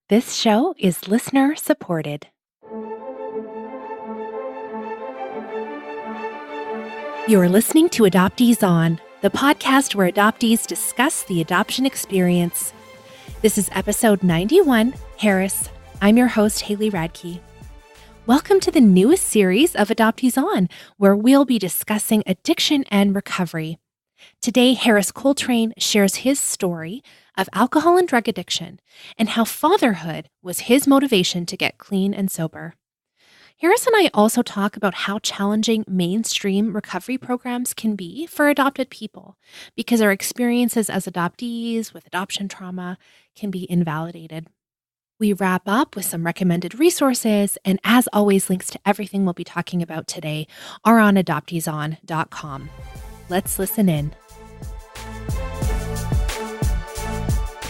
This show is listener supported. You're listening to Adoptees On, the podcast where adoptees discuss the adoption experience. This is episode 91, Harris. I'm your host, Haley Radke. Welcome to the newest series of Adoptees On, where we'll be discussing addiction and recovery. Today, Harris Coltrane shares his story of alcohol and drug addiction and how fatherhood was his motivation to get clean and sober. Harris and I also talk about how challenging mainstream recovery programs can be for adopted people because our experiences as adoptees with adoption trauma can be invalidated. We wrap up with some recommended resources, and as always, links to everything we'll be talking about today are on adopteeson.com. Let's listen in.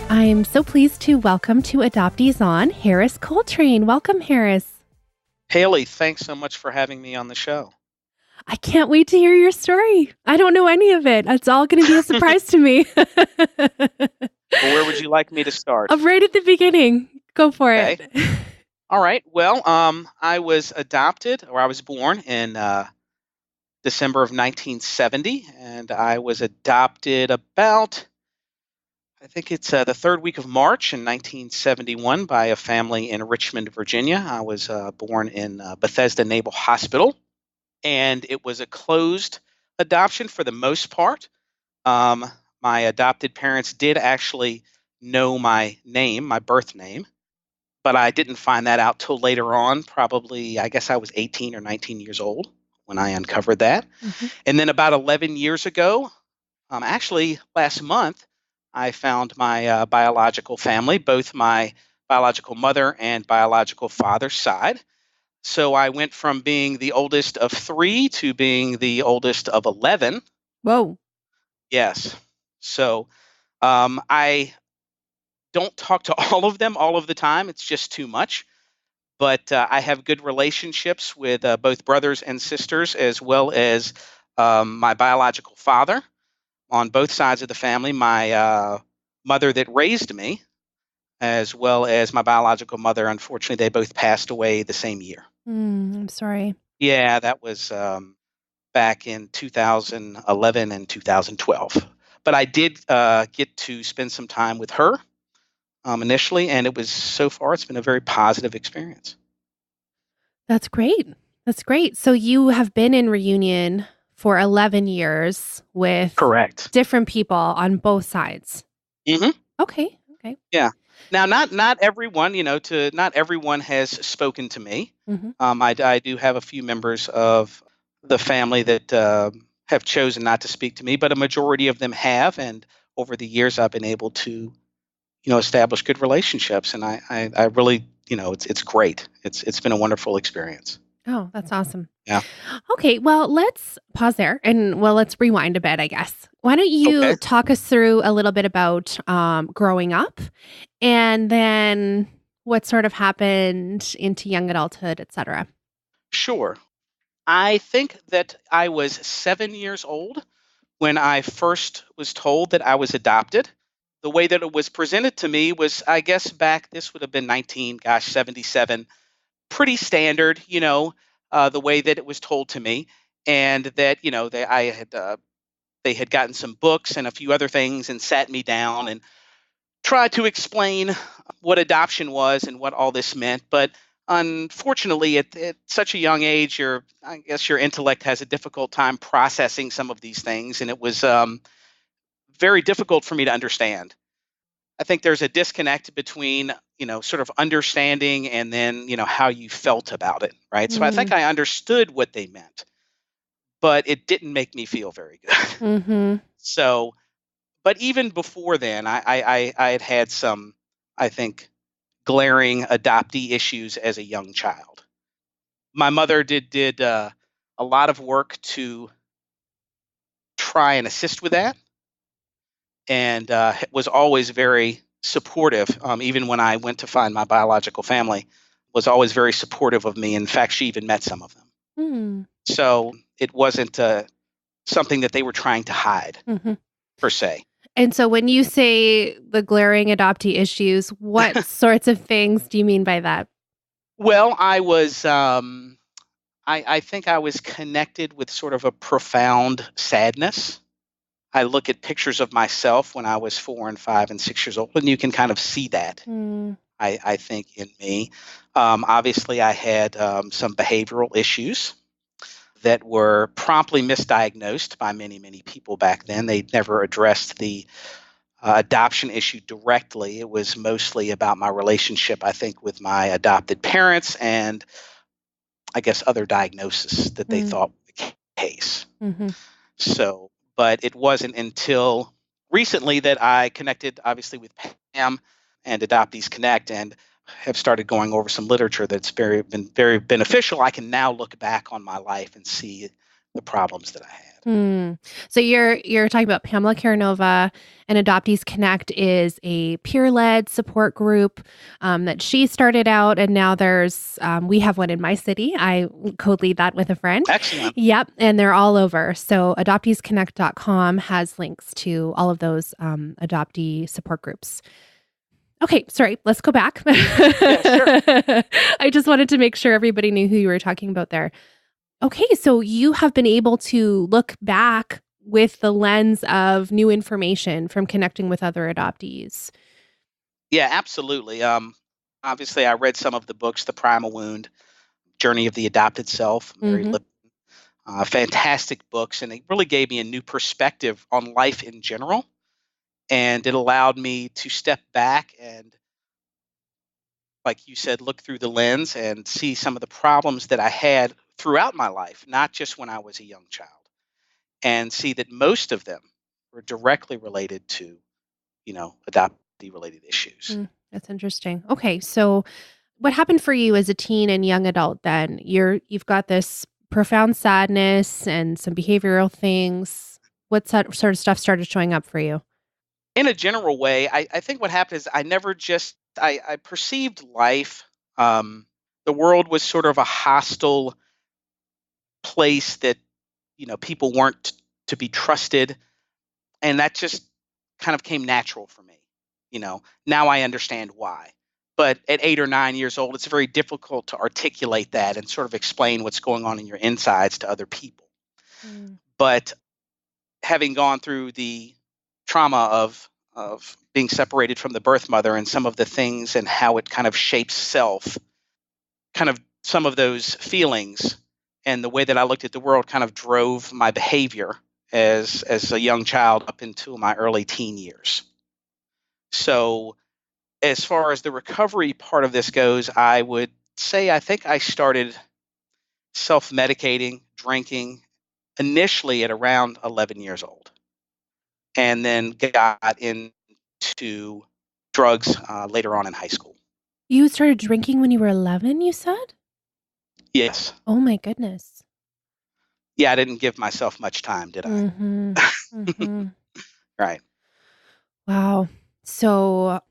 I'm so pleased to welcome to Adoptees On, Harris Coltrane. Welcome, Harris. Haley, thanks so much for having me on the show. I can't wait to hear your story. I don't know any of it. It's all going to be a surprise to me. Well, where would you like me to start? Right at the beginning. Go for it. All right. Well, I was born in December of 1970, and I was adopted about, I think it's the third week of March in 1971 by a family in Richmond, Virginia. I was born in Bethesda Naval Hospital, and it was a closed adoption for the most part. My adopted parents did actually know my name, my birth name, but I didn't find that out till later on, probably, I guess I was 18 or 19 years old when I uncovered that. Mm-hmm. And then about 11 years ago, actually last month, I found my biological family, both my biological mother and biological father's side. So I went from being the oldest of 3 to being the oldest of 11. Whoa. Yes. So I don't talk to all of them all of the time. It's just too much. But I have good relationships with both brothers and sisters, as well as my biological father on both sides of the family, my mother that raised me, as well as my biological mother. Unfortunately, they both passed away the same year. I'm sorry. Yeah, that was back in 2011 and 2012. But I did get to spend some time with her initially, and it's been a very positive experience. That's great. That's great. So you have been in reunion for 11 years with Correct. different people on both sides. Mm-hmm. Okay. Yeah. Now, not everyone, not everyone has spoken to me. Mm-hmm. I do have a few members of the family that have chosen not to speak to me, but a majority of them have. And over the years, I've been able to, establish good relationships. And I really, it's great. It's been a wonderful experience. Oh, that's awesome. Yeah. Okay, well, let's pause there and let's rewind a bit, I guess. Why don't you talk us through a little bit about growing up and then what sort of happened into young adulthood, et cetera? Sure. I think that I was 7 years old when I first was told that I was adopted. The way that it was presented to me was, I guess this would have been 77, pretty standard, the way that it was told to me. And that, they had gotten some books and a few other things and sat me down and tried to explain what adoption was and what all this meant. But unfortunately, at such a young age, I guess your intellect has a difficult time processing some of these things. And it was very difficult for me to understand. I think there's a disconnect between, sort of understanding and then, how you felt about it, right? So I think I understood what they meant, but it didn't make me feel very good. Mm-hmm. So, but even before then, I had some, I think, glaring adoptee issues as a young child. My mother did a lot of work to try and assist with that, and was always very supportive. Even when I went to find my biological family, was always very supportive of me. In fact, she even met some of them. Mm. So it wasn't something that they were trying to hide, per se. And so when you say the glaring adoptee issues, what sorts of things do you mean by that? Well, I think I was connected with sort of a profound sadness. I look at pictures of myself when I was 4 and 5 and 6 years old, and you can kind of see that, Mm, I think, in me. Obviously, I had some behavioral issues that were promptly misdiagnosed by many, many people back then. They never addressed the adoption issue directly. It was mostly about my relationship, I think, with my adopted parents and I guess other diagnoses that they mm, thought were the case. hmm So, but it wasn't until recently that I connected, obviously, with Pam and Adoptees Connect, and have started going over some literature that's been very beneficial. I can now look back on my life and see the problems that I had. Mm. So you're talking about Pamela Caranova, and Adoptees Connect is a peer-led support group that she started out, and now there's we have one in my city. I co-lead that with a friend. Excellent. Yep, and they're all over. So adopteesconnect.com has links to all of those adoptee support groups. Okay, sorry, let's go back. Yeah, sure. I just wanted to make sure everybody knew who you were talking about there. Okay, so you have been able to look back with the lens of new information from connecting with other adoptees. Yeah, absolutely. Obviously, I read some of the books, The Primal Wound, Journey of the Adopted Self, Mary Mm-hmm. Lipton. Fantastic books, and it really gave me a new perspective on life in general. And it allowed me to step back and, like you said, look through the lens and see some of the problems that I had throughout my life, not just when I was a young child, and see that most of them were directly related to, adoptee related issues. That's interesting. Okay, so what happened for you as a teen and young adult then? You've got this profound sadness and some behavioral things. What sort of stuff started showing up for you? In a general way, I think what happened is I never just, I perceived life, um, the world was sort of a hostile place that, people weren't to be trusted. And that just kind of came natural for me. Now I understand why. But at 8 or 9 years old, it's very difficult to articulate that and sort of explain what's going on in your insides to other people. Mm, But having gone through the trauma of being separated from the birth mother and some of the things and how it kind of shapes self, kind of some of those feelings and the way that I looked at the world kind of drove my behavior as a young child up into my early teen years. So as far as the recovery part of this goes, I would say I think I started self-medicating, drinking initially at around 11 years old, and then got into drugs later on in high school. You started drinking when you were 11, you said? Yes. Oh my goodness. Yeah, I didn't give myself much time, did I? Mm-hmm. Mm-hmm. Right. Wow. So,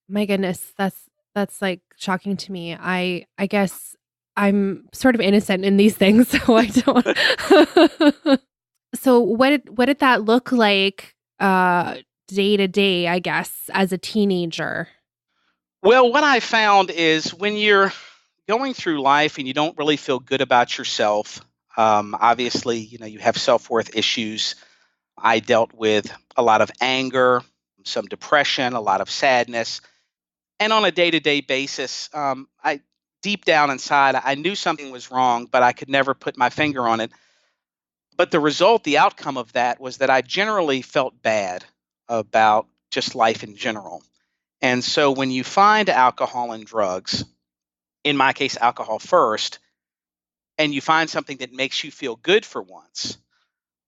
my goodness, that's like shocking to me. I guess I'm sort of innocent in these things, so I don't. So, what did that look like day to day, I guess, as a teenager? Well, what I found is when you're going through life and you don't really feel good about yourself, obviously, you have self-worth issues. I dealt with a lot of anger, some depression, a lot of sadness. And on a day-to-day basis, I deep down inside, I knew something was wrong, but I could never put my finger on it. But the outcome of that was that I generally felt bad about just life in general. And so when you find alcohol and drugs, in my case, alcohol first, and you find something that makes you feel good for once,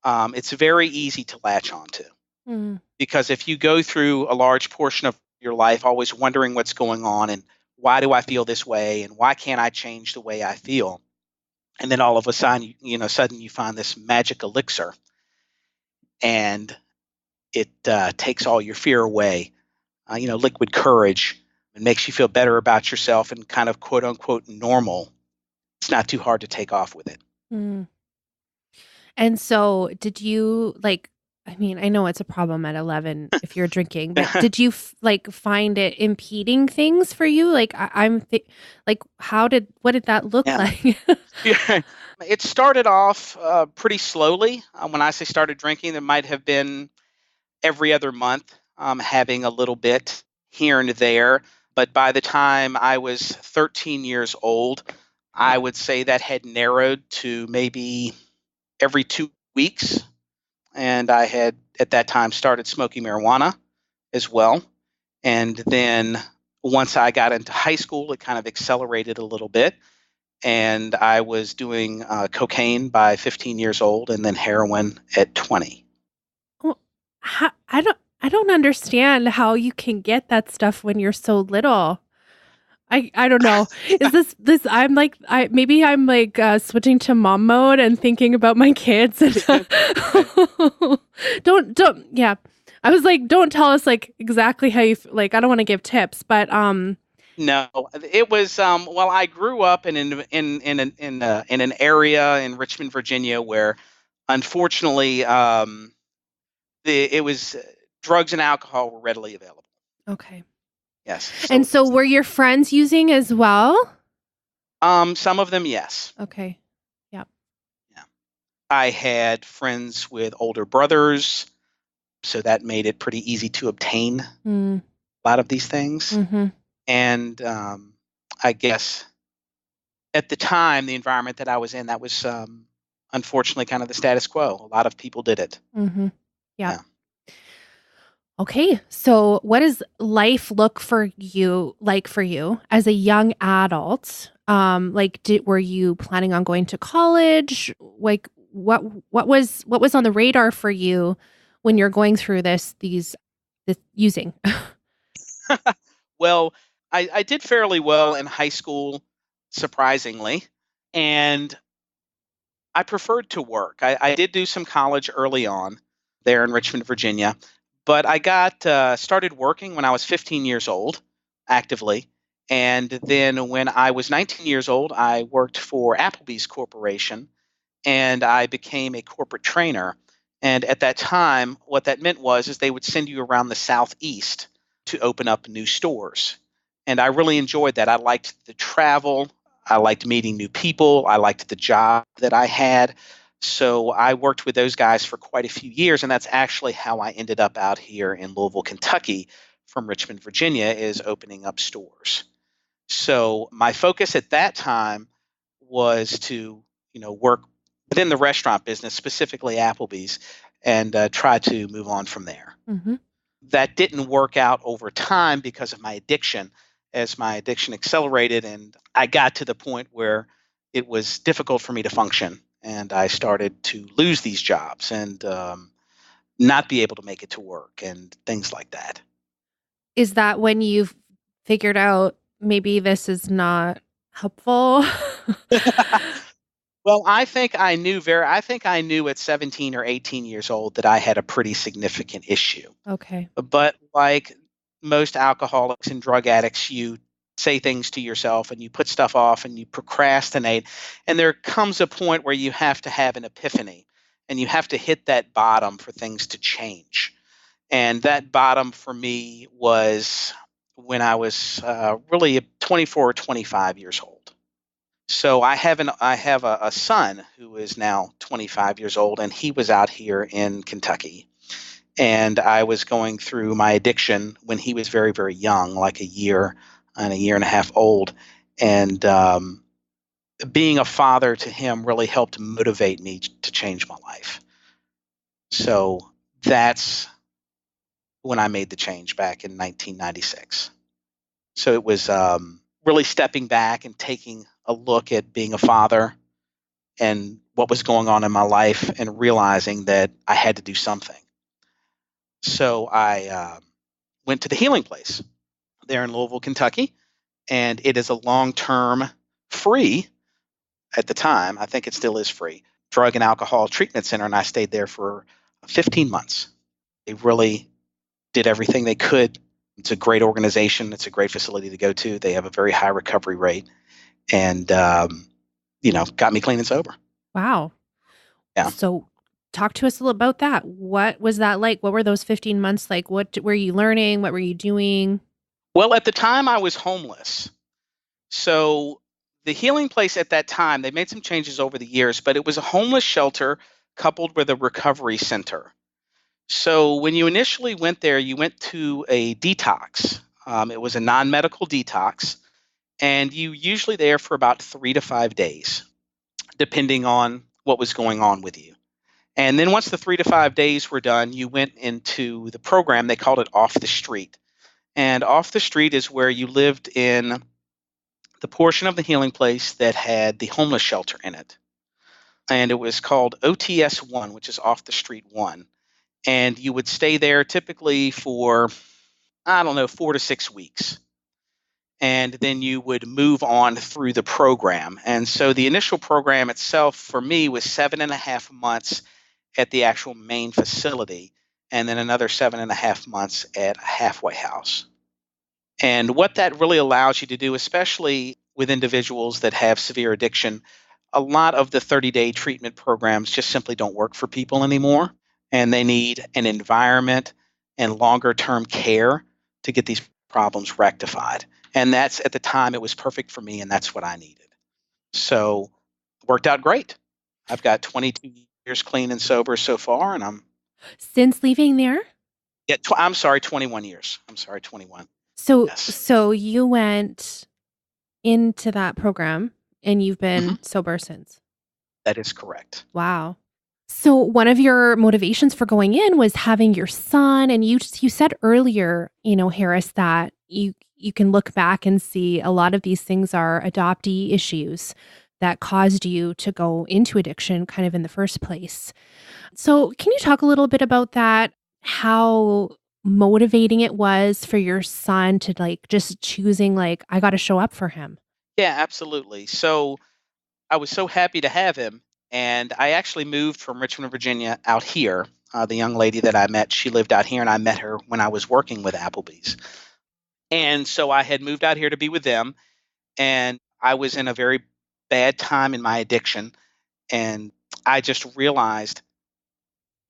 it's very easy to latch onto. Mm, Because if you go through a large portion of your life always wondering what's going on and why do I feel this way and why can't I change the way I feel, and then all of a sudden, sudden you find this magic elixir and it takes all your fear away, liquid courage, and makes you feel better about yourself and kind of quote unquote normal. It's not too hard to take off with it. mm. And so, did you like? I mean, I know it's a problem at 11 if you're drinking, but did you find it impeding things for you? Like what did that look Yeah. like? Yeah. It started off pretty slowly. When I say started drinking, it might have been every other month, having a little bit here and there. But by the time I was 13 years old, I would say that had narrowed to maybe every 2 weeks. And I had at that time started smoking marijuana as well. And then once I got into high school, it kind of accelerated a little bit. And I was doing cocaine by 15 years old and then heroin at 20. Well, I don't understand how you can get that stuff when you're so little. I don't know. Is this I'm switching to mom mode and thinking about my kids and don't yeah. I was like, don't tell us like exactly how you like I don't want to give tips, but No, it was well, I grew up in an area in Richmond, Virginia, where unfortunately it was drugs and alcohol were readily available. okay. Yes. And So so were your friends using as well? some of them, yes. Okay. Yeah. Yeah. I had friends with older brothers, so that made it pretty easy to obtain Mm. a lot of these things. Mm-hmm. And I guess at the time, the environment that I was in, that was unfortunately kind of the status quo. A lot of people did it. Mm-hmm. Yeah. Yeah. Okay. So what does life look for you as a young adult? Were you planning on going to college? Like what was on the radar for you when you're going through this using? Well, I did fairly well in high school, surprisingly, and I preferred to work. I did do some college early on there in Richmond, Virginia, but I got started working when I was 15 years old, actively. And then when I was 19 years old, I worked for Applebee's Corporation and I became a corporate trainer. And at that time, what that meant was is they would send you around the Southeast to open up new stores. And I really enjoyed that. I liked the travel. I liked meeting new people. I liked the job that I had. So I worked with those guys for quite a few years, and that's actually how I ended up out here in Louisville, Kentucky, from Richmond, Virginia, is opening up stores. So my focus at that time was to, work within the restaurant business, specifically Applebee's, and try to move on from there. Mm-hmm. That didn't work out over time because of my addiction. As my addiction accelerated, and I got to the point where it was difficult for me to function, and I started to lose these jobs and not be able to make it to work and things like that. Is that when you've figured out maybe this is not helpful? Well, I think I knew at 17 or 18 years old that I had a pretty significant issue. Okay. But like most alcoholics and drug addicts, you say things to yourself and you put stuff off and you procrastinate. And there comes a point where you have to have an epiphany and you have to hit that bottom for things to change. And that bottom for me was when I was really 24 or 25 years old. So I have a son who is now 25 years old, and he was out here in Kentucky. And I was going through my addiction when he was very, very young, like a year and a half old. And being a father to him really helped motivate me to change my life. So that's when I made the change back in 1996. So it was really stepping back and taking a look at being a father and what was going on in my life and realizing that I had to do something. So I went to the Healing Place there in Louisville, Kentucky, and it is a long-term free at the time. I think it still is free drug and alcohol treatment center, and I stayed there for 15 months. They really did everything they could. It's a great organization. It's a great facility to go to. They have a very high recovery rate, and got me clean and sober. Wow. Yeah. So talk to us a little about that. What was that like? What were those 15 months like? What were you learning? What were you doing? Well, at the time I was homeless. So the healing place at that time, they made some changes over the years, but it was a homeless shelter coupled with a recovery center. So when you initially went there, you went to a detox. It was a non-medical detox, and you usually there for about 3 to 5 days, depending on what was going on with you. And then once the 3 to 5 days were done, you went into the program. They called it Off the Street. And Off the Street is where you lived in the portion of the healing place that had the homeless shelter in it. And it was called OTS 1, which is Off the Street 1. And you would stay there typically for, I don't know, 4 to 6 weeks. And then you would move on through the program. And so the initial program itself for me was 7.5 months at the actual main facility, and then another 7.5 months at a halfway house. And what that really allows you to do, especially with individuals that have severe addiction, a lot of the 30-day treatment programs just simply don't work for people anymore. And they need an environment and longer-term care to get these problems rectified. And that's, at the time, it was perfect for me, and that's what I needed. So it worked out great. I've got 22 years clean and sober so far, and I'm Since leaving there? yeah. I'm sorry, 21 years. I'm sorry, 21. So Yes. so you went into that program and you've been sober since. That is correct. Wow. So one of your motivations for going in was having your son, and you said earlier, Harris, that you can look back and see a lot of these things are adoptee issues that caused you to go into addiction kind of in the first place. So can you talk a little bit about that? How motivating it was for your son to just choosing I got to show up for him. Yeah, absolutely. So I was so happy to have him, and I actually moved from Richmond, Virginia, out here. The young lady that I met, she lived out here, and I met her when I was working with Applebee's. And so I had moved out here to be with them, and I was in a very bad time in my addiction, and I just realized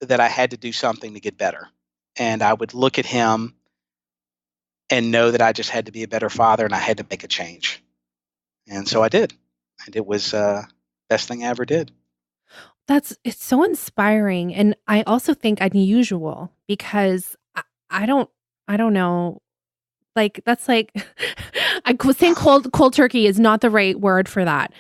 that I had to do something to get better. And I would look at him and know that I just had to be a better father, and I had to make a change. And so I did. And it was best thing I ever did. It's so inspiring, and I also think unusual because I don't know. That's I was saying cold turkey is not the right word for that,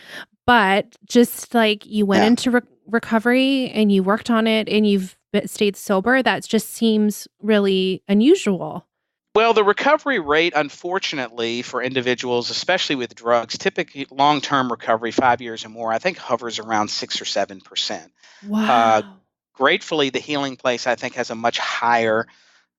but just you went into recovery and you worked on it and you've stayed sober. That just seems really unusual. Well, the recovery rate, unfortunately, for individuals, especially with drugs, typically long-term recovery, 5 years or more, I think hovers around 6 or 7%. Wow. Gratefully, the healing place, I think, has a much higher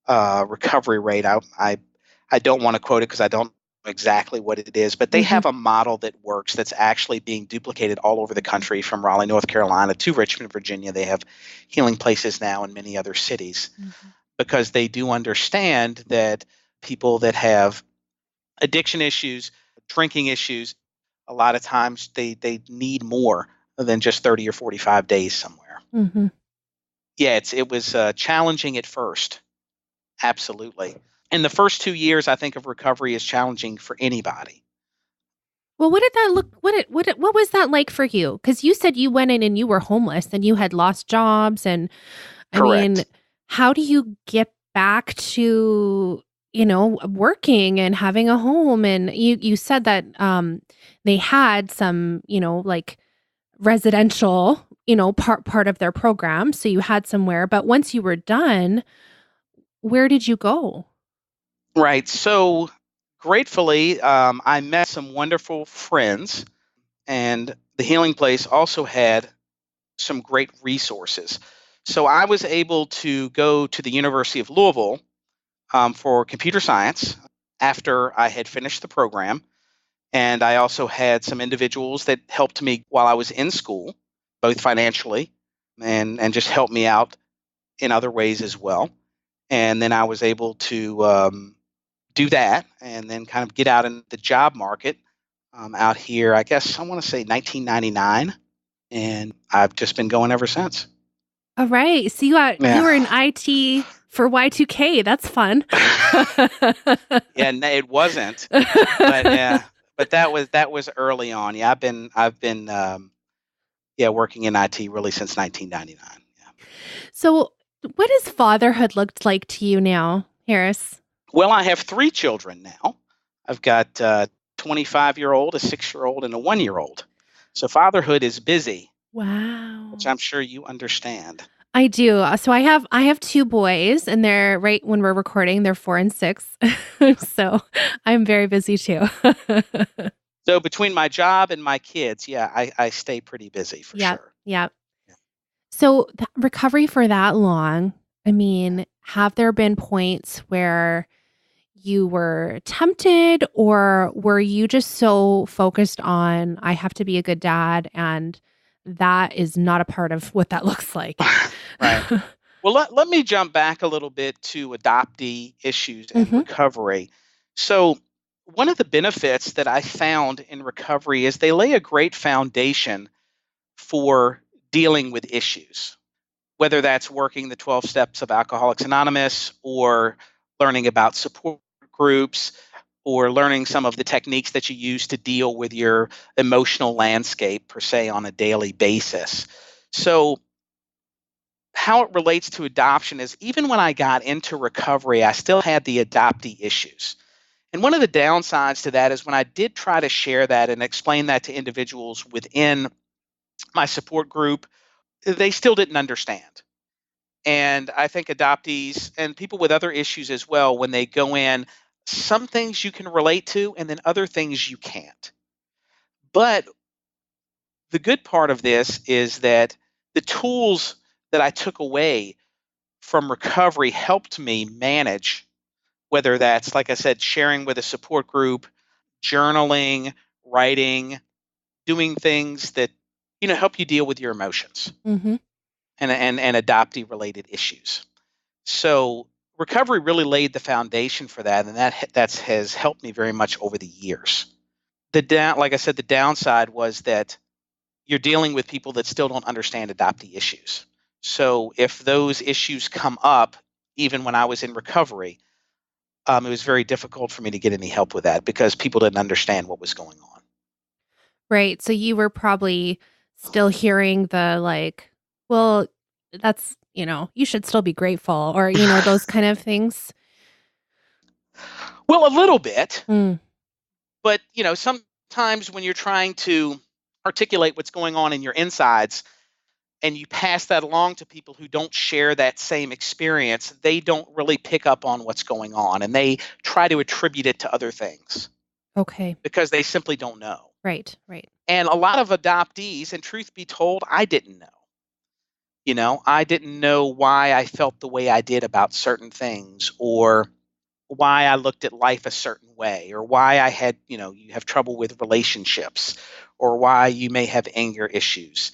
recovery rate. I don't want to quote it because I don't know exactly what it is, but they have a model that works that's actually being duplicated all over the country, from Raleigh, North Carolina to Richmond, Virginia. They have healing places now in many other cities because they do understand that people that have addiction issues, drinking issues, a lot of times they need more than just 30 or 45 days somewhere. Yeah, it was challenging at first. Absolutely. And the first 2 years, I think, of recovery is challenging for anybody. Well, what did that look? What was that like for you? Because you said you went in and you were homeless and you had lost jobs, and Correct. how do you get back to working and having a home? And you said that they had some residential part of their program, so you had somewhere. But once you were done, where did you go? Right. So gratefully, I met some wonderful friends, and the healing place also had some great resources. So I was able to go to the University of Louisville for computer science after I had finished the program. And I also had some individuals that helped me while I was in school, both financially and just helped me out in other ways as well. And then I was able to do that and then kind of get out in the job market out here, I guess I want to say 1999. And I've just been going ever since. All right. So you were in IT for Y2K. That's fun. Yeah, no, it wasn't, but that was early on. Yeah, I've been working in IT really since 1999. Yeah. So what has fatherhood looked like to you now, Harris? Well, I have three children now. I've got a 25-year-old, a 6-year-old, and a 1-year-old. So fatherhood is busy, which Wow. I'm sure you understand. I do. So I have two boys, and they're right when we're recording, they're 4 and 6. So I'm very busy too. So between my job and my kids, yeah, I stay pretty busy for Yep. sure. Yep. So recovery for that long, I mean, have there been points where you were tempted, or were you just so focused on, I have to be a good dad, and that is not a part of what that looks like? Right. Well, let me jump back a little bit to adoptee issues and Hmm. recovery. So, one of the benefits that I found in recovery is they lay a great foundation for dealing with issues, whether that's working the 12 steps of Alcoholics Anonymous or learning about support groups or learning some of the techniques that you use to deal with your emotional landscape, per se, on a daily basis. So, how it relates to adoption is even when I got into recovery, I still had the adoptee issues. And one of the downsides to that is when I did try to share that and explain that to individuals within my support group, they still didn't understand. And I think adoptees and people with other issues as well, when they go in, some things you can relate to and then other things you can't. But the good part of this is that the tools that I took away from recovery helped me manage, whether that's, like I said, sharing with a support group, journaling, writing, doing things that help you deal with your emotions Hmm. and adoptee related issues. So recovery really laid the foundation for that, and that has helped me very much over the years. Like I said, the downside was that you're dealing with people that still don't understand adoptee issues. So if those issues come up, even when I was in recovery, it was very difficult for me to get any help with that because people didn't understand what was going on. Right. So you were probably still hearing the like, well, that's, you should still be grateful, or, those kind of things. Well, a little bit, Mm. but sometimes when you're trying to articulate what's going on in your insides and you pass that along to people who don't share that same experience, they don't really pick up on what's going on and they try to attribute it to other things Okay. because they simply don't know. Right. Right. And a lot of adoptees, and truth be told, I didn't know. I didn't know why I felt the way I did about certain things, or why I looked at life a certain way, or why I had, you have trouble with relationships, or why you may have anger issues.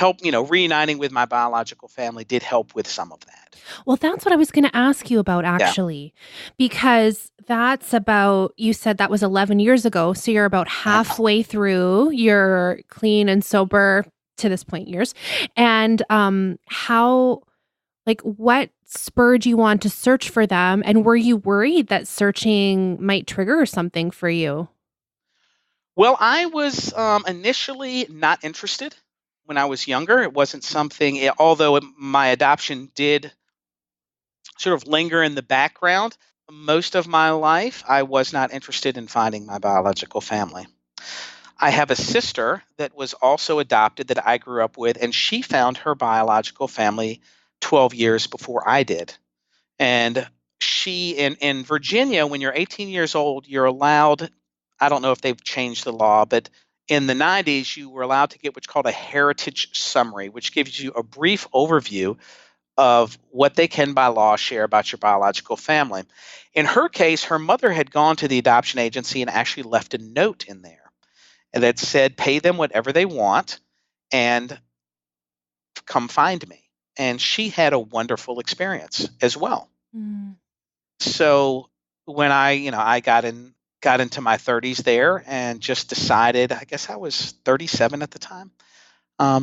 Reuniting with my biological family did help with some of that. Well, that's what I was going to ask you about, Yeah. actually, because that's about, you said that was 11 years ago. So you're about Right. halfway through your clean and sober to this point years. And what spurred you on to search for them? And were you worried that searching might trigger something for you? Well, I was initially not interested when I was younger. It wasn't something, although my adoption did sort of linger in the background. Most of my life, I was not interested in finding my biological family. I have a sister that was also adopted that I grew up with, and she found her biological family 12 years before I did. And in Virginia, when you're 18 years old, you're allowed, I don't know if they've changed the law, but in the 90s, you were allowed to get what's called a heritage summary, which gives you a brief overview of what they can by law share about your biological family. In her case, her mother had gone to the adoption agency and actually left a note in there and that said, pay them whatever they want and come find me. And she had a wonderful experience as well. Mm. So when I got into my 30s there and just decided, I guess I was 37 at the time,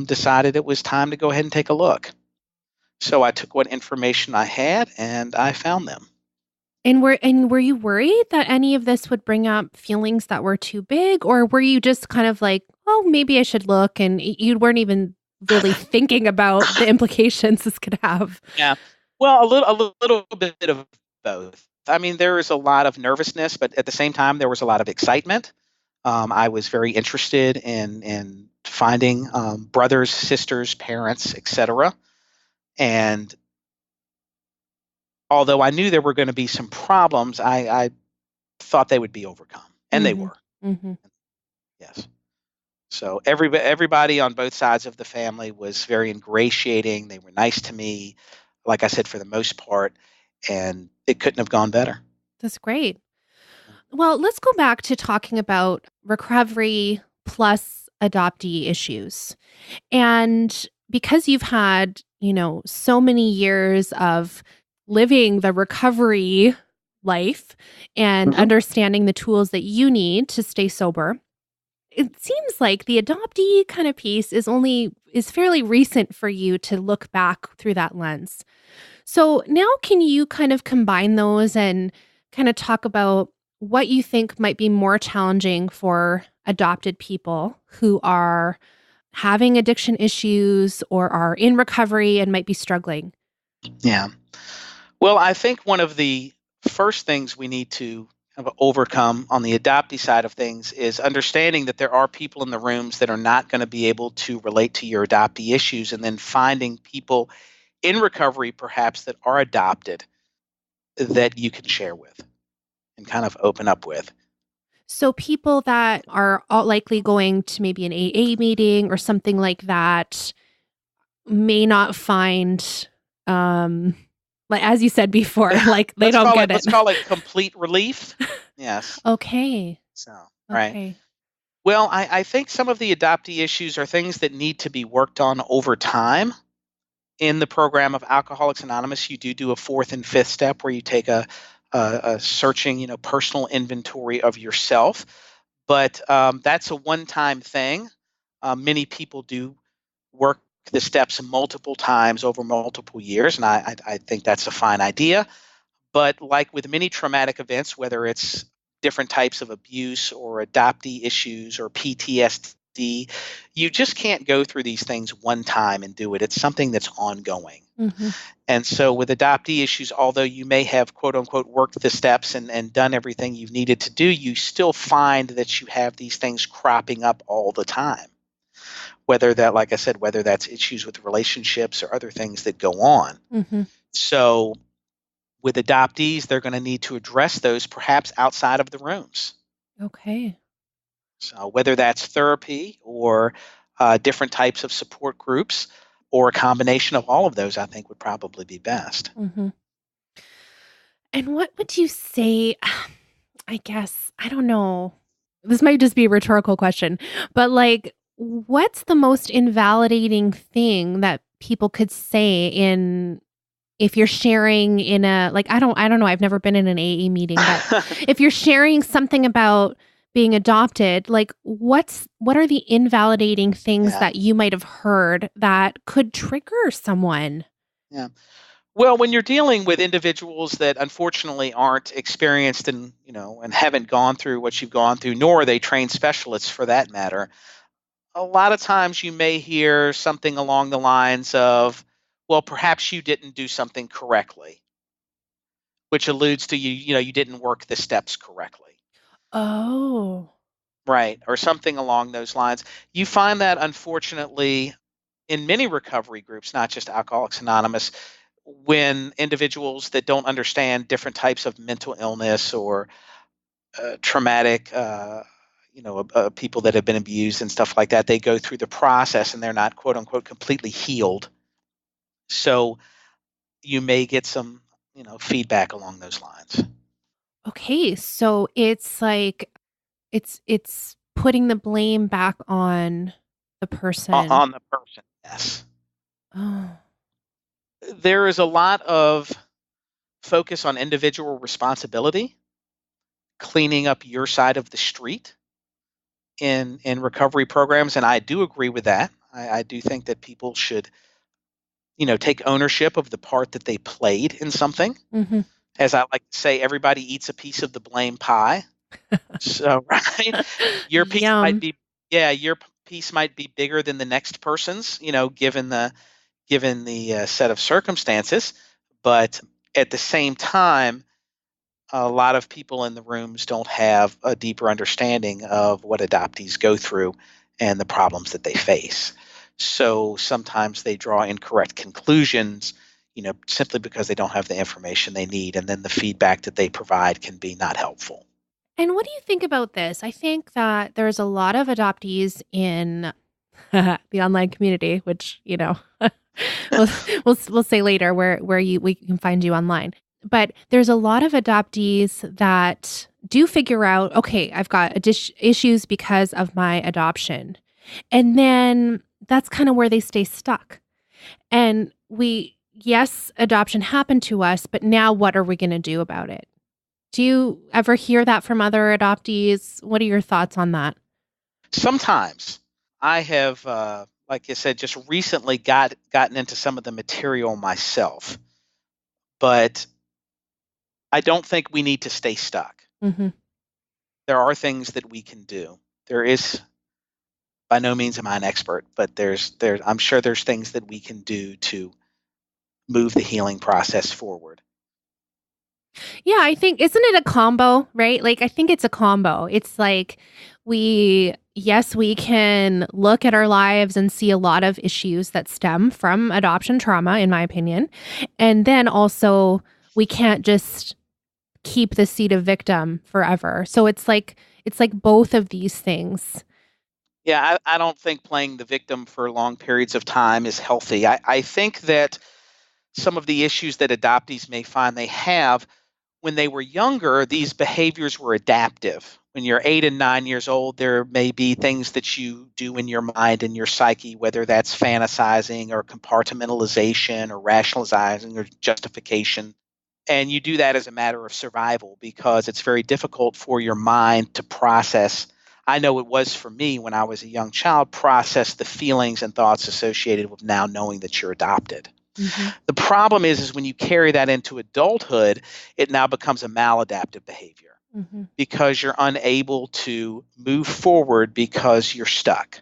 decided it was time to go ahead and take a look. So I took what information I had and I found them. And were you worried that any of this would bring up feelings that were too big, or were you just kind of like, "Oh, maybe I should look," and you weren't even really thinking about the implications this could have? Yeah. Well, a little bit of both. I mean, there is a lot of nervousness, but at the same time, there was a lot of excitement. I was very interested in finding brothers, sisters, parents, etc. And although I knew there were going to be some problems, I thought they would be overcome, and they Mhm. were. Mhm. Yes. So everybody on both sides of the family was very ingratiating. They were nice to me, like I said, for the most part, and it couldn't have gone better. That's great. Well, let's go back to talking about recovery plus adoptee issues. And because you've had, so many years of living the recovery life and Hmm. understanding the tools that you need to stay sober, it seems like the adoptee kind of piece is fairly recent for you to look back through that lens. So now can you kind of combine those and kind of talk about what you think might be more challenging for adopted people who are having addiction issues or are in recovery and might be struggling? Yeah. Well, I think one of the first things we need to kind of overcome on the adoptee side of things is understanding that there are people in the rooms that are not going to be able to relate to your adoptee issues, and then finding people in recovery perhaps that are adopted that you can share with and kind of open up with. So people that are all likely going to maybe an AA meeting or something like that may not find, um like as you said before, like they let's don't call it get it. let's call it complete relief. Yes. Okay. So, right. Okay. Well, I think some of the adoptee issues are things that need to be worked on over time. In the program of Alcoholics Anonymous, you do a fourth and fifth step where you take a searching, personal inventory of yourself. But that's a one-time thing. Many people do work the steps multiple times over multiple years, and I think that's a fine idea. But like with many traumatic events, whether it's different types of abuse or adoptee issues or PTSD, you just can't go through these things one time and do it. It's something that's ongoing. Mhm. And so with adoptee issues, although you may have quote unquote worked the steps and done everything you've needed to do, you still find that you have these things cropping up all the time. Whether that, like I said, whether that's issues with relationships or other things that go on. Mhm. So with adoptees, they're going to need to address those perhaps outside of the rooms. Okay. So whether that's therapy or different types of support groups or a combination of all of those, I think would probably be best. Mhm. And what would you say, I guess, I don't know. This might just be a rhetorical question, but like, what's the most invalidating thing that people could say in if you're sharing in a like I don't know, I've never been in an AA meeting, but if you're sharing something about being adopted, like what are the invalidating things Yeah, that you might have heard that could trigger someone? yeah. Well, when you're dealing with individuals that unfortunately aren't experienced and haven't gone through what you've gone through, nor are they trained specialists for that matter, a lot of times you may hear something along the lines of, well, perhaps you didn't do something correctly, which alludes to you didn't work the steps correctly. Oh. Right, or something along those lines. You find that unfortunately in many recovery groups, not just Alcoholics Anonymous, when individuals that don't understand different types of mental illness or traumatic, people that have been abused and stuff like that, they go through the process and they're not quote unquote completely healed. So you may get some, feedback along those lines. Okay, so it's like it's putting the blame back on the person. On the person, yes. Oh. There is a lot of focus on individual responsibility, cleaning up your side of the street in recovery programs, and I do agree with that. I do think that people should take ownership of the part that they played in something. Mm-hmm. As I like to say, everybody eats a piece of the blame pie. So, right, your piece might Yum. be, yeah, your piece might be bigger than the next person's, given the set of circumstances. But at the same time, a lot of people in the rooms don't have a deeper understanding of what adoptees go through and the problems that they face. So sometimes they draw incorrect conclusions, simply because they don't have the information they need, and then the feedback that they provide can be not helpful. And what do you think about this? I think that there's a lot of adoptees in the online community, which, we'll, we'll say later where we can find you online. But there's a lot of adoptees that do figure out, okay, I've got issues because of my adoption. And then that's kind of where they stay stuck. And yes, adoption happened to us, but now what are we going to do about it? Do you ever hear that from other adoptees? What are your thoughts on that? Sometimes I have, like I said, just recently gotten into some of the material myself, but I don't think we need to stay stuck. Mm-hmm. There are things that we can do. There is, by no means am I an expert, but I'm sure there's things that we can do to move the healing process forward. Yeah, I think, isn't it a combo, right? Like, I think it's a combo. It's like yes, we can look at our lives and see a lot of issues that stem from adoption trauma, in my opinion. And then also, we can't just keep the seat of victim forever. So it's like both of these things. Yeah, I don't think playing the victim for long periods of time is healthy. I think that some of the issues that adoptees may find they have when they were younger, these behaviors were adaptive. When you're 8 and 9 years old, there may be things that you do in your mind and your psyche, whether that's fantasizing or compartmentalization or rationalizing or justification. And you do that as a matter of survival because it's very difficult for your mind to process. I know it was for me when I was a young child, process the feelings and thoughts associated with now knowing that you're adopted. Mm-hmm. The problem is when you carry that into adulthood, it now becomes a maladaptive behavior Mm-hmm. because you're unable to move forward because you're stuck.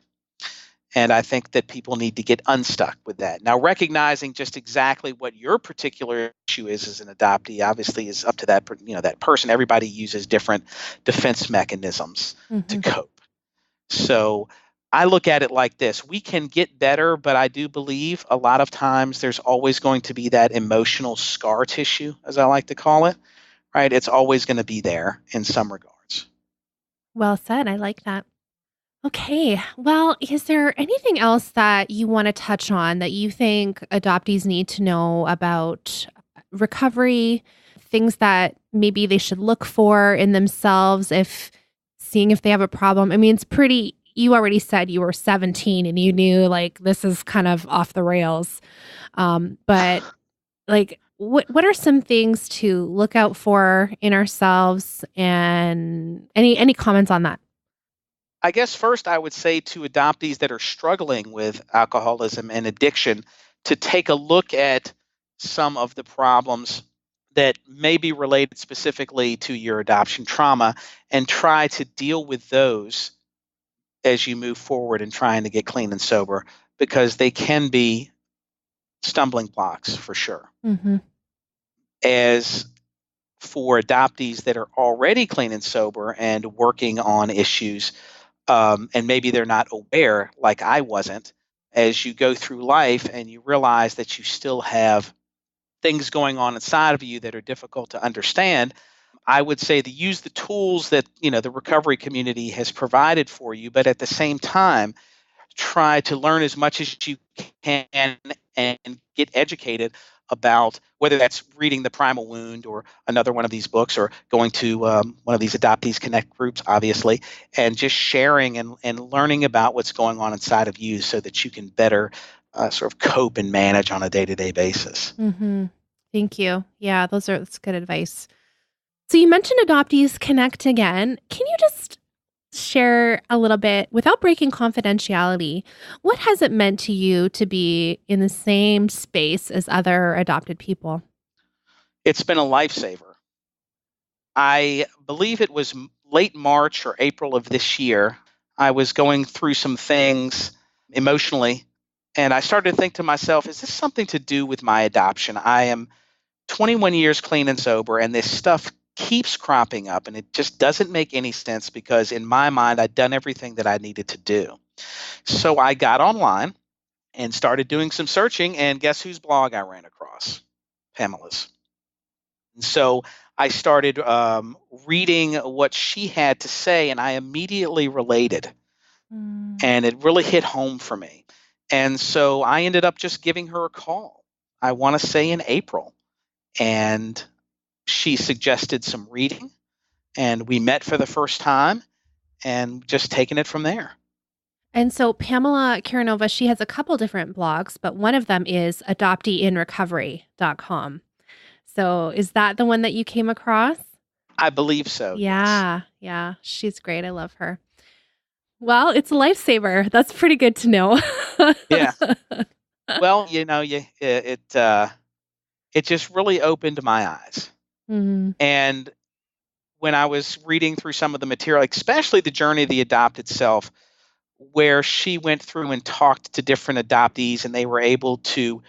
And I think that people need to get unstuck with that. Now, recognizing just exactly what your particular issue is as an adoptee obviously is up to that person. Everybody uses different defense mechanisms to Mm-hmm. cope. So I look at it like this. We can get better, but I do believe a lot of times there's always going to be that emotional scar tissue, as I like to call it, right? It's always going to be there in some regards. Well said. I like that. Okay. Well, is there anything else that you want to touch on that you think adoptees need to know about recovery, things that maybe they should look for in themselves seeing if they have a problem? I mean, you already said you were 17 and you knew like this is kind of off the rails. But like what are some things to look out for in ourselves, and any comments on that? I guess first I would say to adoptees that are struggling with alcoholism and addiction to take a look at some of the problems that may be related specifically to your adoption trauma and try to deal with those as you move forward in trying to get clean and sober, because they can be stumbling blocks for sure. Mm-hmm. As for adoptees that are already clean and sober and working on issues, and maybe they're not aware, like I wasn't, as you go through life and you realize that you still have things going on inside of you that are difficult to understand, I would say to use the tools that the recovery community has provided for you, but at the same time, try to learn as much as you can and get educated about whether that's reading The Primal Wound or another one of these books or going to one of these Adoptees Connect groups, obviously, and just sharing and learning about what's going on inside of you so that you can better sort of cope and manage on a day-to-day basis. Mm-hmm. Thank you. Yeah, that's good advice. So you mentioned Adoptees Connect again. Can you just share a little bit, without breaking confidentiality, what has it meant to you to be in the same space as other adopted people? It's been a lifesaver. I believe it was late March or April of this year. I was going through some things emotionally, and I started to think to myself, is this something to do with my adoption? I am 21 years clean and sober, and this stuff keeps cropping up, and it just doesn't make any sense because in my mind, I'd done everything that I needed to do. So I got online and started doing some searching, and guess whose blog I ran across? Pamela's. And so I started reading what she had to say, and I immediately related, and it really hit home for me. And so I ended up just giving her a call. I want to say in April, and she suggested some reading, and we met for the first time, and just taking it from there. And so Pamela Karanova, she has a couple different blogs, but one of them is adopteeinrecovery.com. So is that the one that you came across? I believe so. Yeah. Yeah. She's great. I love her. Well, it's a lifesaver. That's pretty good to know. Yeah. Well, it just really opened my eyes. Mm-hmm. And when I was reading through some of the material, especially the journey of the adopted self, where she went through and talked to different adoptees, and they were able to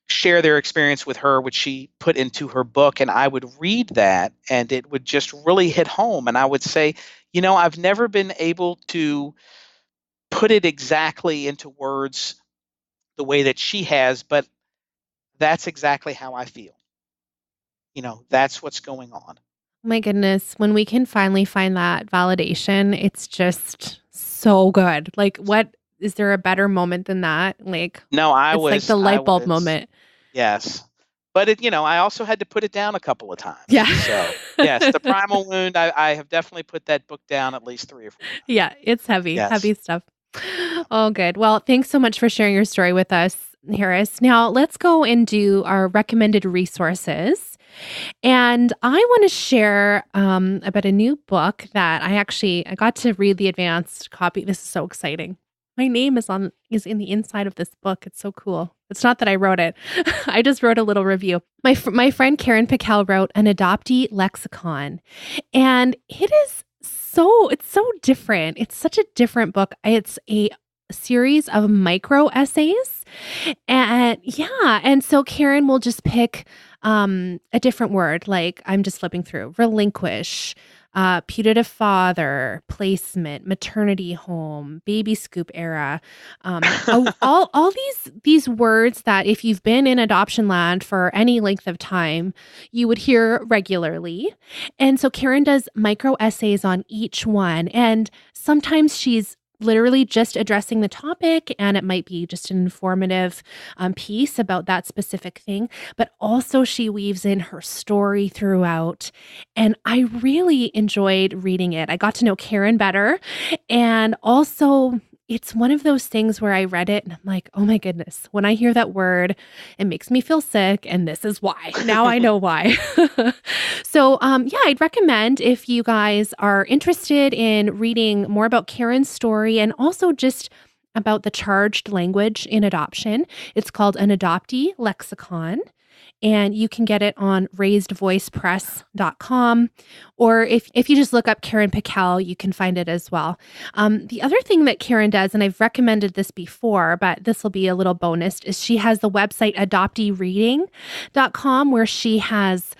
share their experience with her, which she put into her book. And I would read that, and it would just really hit home. And I would say, I've never been able to put it exactly into words the way that she has, but that's exactly how I feel. That's what's going on. My goodness, when we can finally find that validation, it's just so good. Like, what is there a better moment than that? Like, no, it's like the light bulb moment. Yes. But I also had to put it down a couple of times. Yeah. So yes, the primal wound, I have definitely put that book down at least 3 or 4 times. Yeah, it's heavy, Yes. heavy stuff. Oh, good. Well, thanks so much for sharing your story with us, Harris. Now let's go and do our recommended resources. And I want to share about a new book that I got to read the advanced copy. This is so exciting. My name is in the inside of this book. It's so cool. It's not that I wrote it. I just wrote a little review. My friend Karen Pickell wrote an adoptee lexicon, and it's so different. It's such a different book. It's a series of micro essays, and so Karen will just pick a different word. Like, I'm just flipping through: relinquish, putative father, placement, maternity home, baby scoop era, all these words that if you've been in adoption land for any length of time, you would hear regularly. And so Karen does micro essays on each one, and sometimes she's literally just addressing the topic, and it might be just an informative piece about that specific thing, but also she weaves in her story throughout. And I really enjoyed reading it. I got to know Karen better, and also it's one of those things where I read it and I'm like, oh my goodness, when I hear that word, it makes me feel sick. And this is why. Now I know why. So, I'd recommend, if you guys are interested in reading more about Karen's story and also just about the charged language in adoption, it's called An Adoptee Lexicon. And you can get it on raisedvoicepress.com. Or if you just look up Karen Pickell, you can find it as well. The other thing that Karen does, and I've recommended this before, but this will be a little bonus, is she has the website adopteereading.com, where she has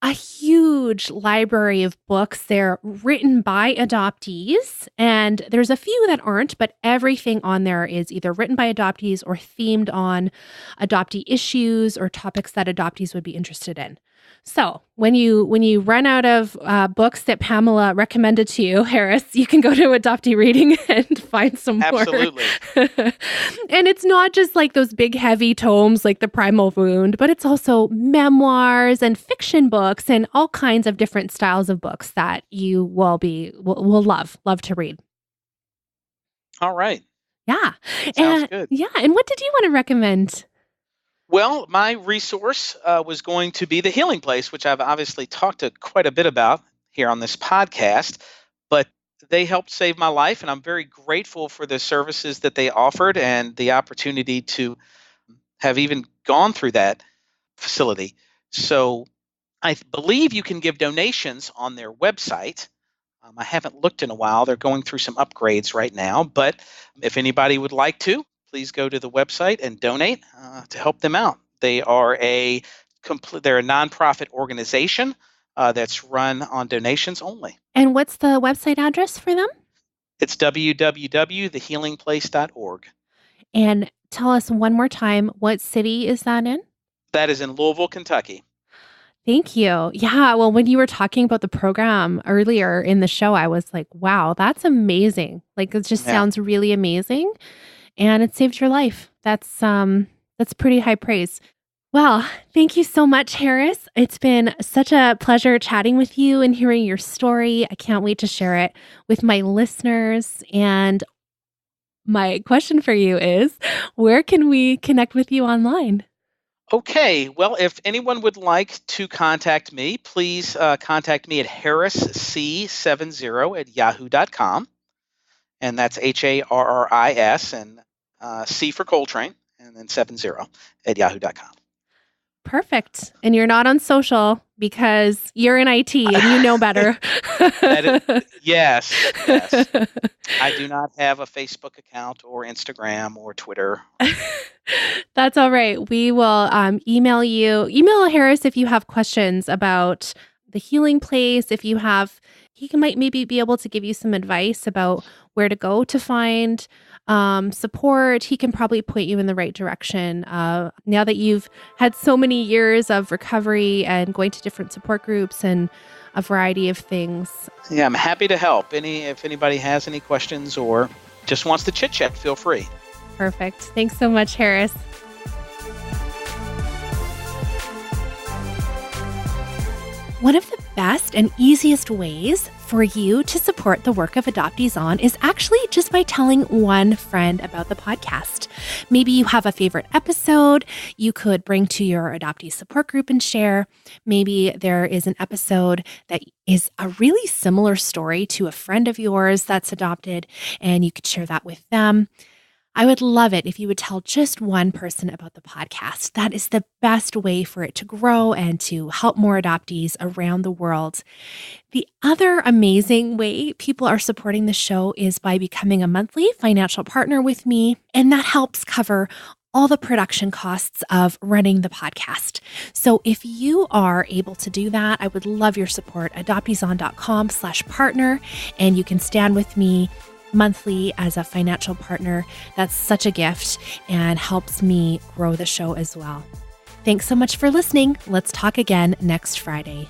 a huge library of books there written by adoptees. And there's a few that aren't, but everything on there is either written by adoptees or themed on adoptee issues or topics that adoptees would be interested in. So when you run out of books that Pamela recommended to you, Harris, you can go to Adoptee Reading and find some more. Absolutely. And it's not just like those big heavy tomes like The Primal Wound, but it's also memoirs and fiction books and all kinds of different styles of books that you will love to read. All right. Yeah. Sounds good. Yeah. And what did you want to recommend? Well, my resource was going to be The Healing Place, which I've obviously talked quite a bit about here on this podcast. But they helped save my life, and I'm very grateful for the services that they offered and the opportunity to have even gone through that facility. So I believe you can give donations on their website. I haven't looked in a while. They're going through some upgrades right now, but if anybody would like to, please go to the website and donate to help them out. They're a nonprofit organization that's run on donations only. And what's the website address for them? It's www.thehealingplace.org. And tell us one more time, what city is that in? That is in Louisville, Kentucky. Thank you. Yeah, well, when you were talking about the program earlier in the show, I was like, wow, that's amazing. Like, it just sounds really amazing. And it saved your life. That's pretty high praise. Well, thank you so much, Harris. It's been such a pleasure chatting with you and hearing your story. I can't wait to share it with my listeners. And my question for you is, where can we connect with you online? Okay, well, if anyone would like to contact me, please contact me at harrisc70@yahoo.com. And that's HARRIS and C for Coltrane, and then 70@yahoo.com. Perfect. And you're not on social because you're in IT and you know better. Yes. I do not have a Facebook account or Instagram or Twitter. That's all right. We will email you. Email Harris if you have questions about the healing place. He might maybe be able to give you some advice about where to go to find support. He can probably point you in the right direction. Now that you've had so many years of recovery and going to different support groups and a variety of things. Yeah, I'm happy to help. If anybody has any questions or just wants to chit-chat, feel free. Perfect. Thanks so much, Harris. One of the best and easiest ways for you to support the work of Adoptees On is actually just by telling one friend about the podcast. Maybe you have a favorite episode you could bring to your adoptee support group and share. Maybe there is an episode that is a really similar story to a friend of yours that's adopted, and you could share that with them. I would love it if you would tell just one person about the podcast. That is the best way for it to grow and to help more adoptees around the world. The other amazing way people are supporting the show is by becoming a monthly financial partner with me, and that helps cover all the production costs of running the podcast. So if you are able to do that, I would love your support. adopteeson.com/partner, and you can stand with me monthly as a financial partner. That's such a gift and helps me grow the show as well. Thanks so much for listening. Let's talk again next Friday.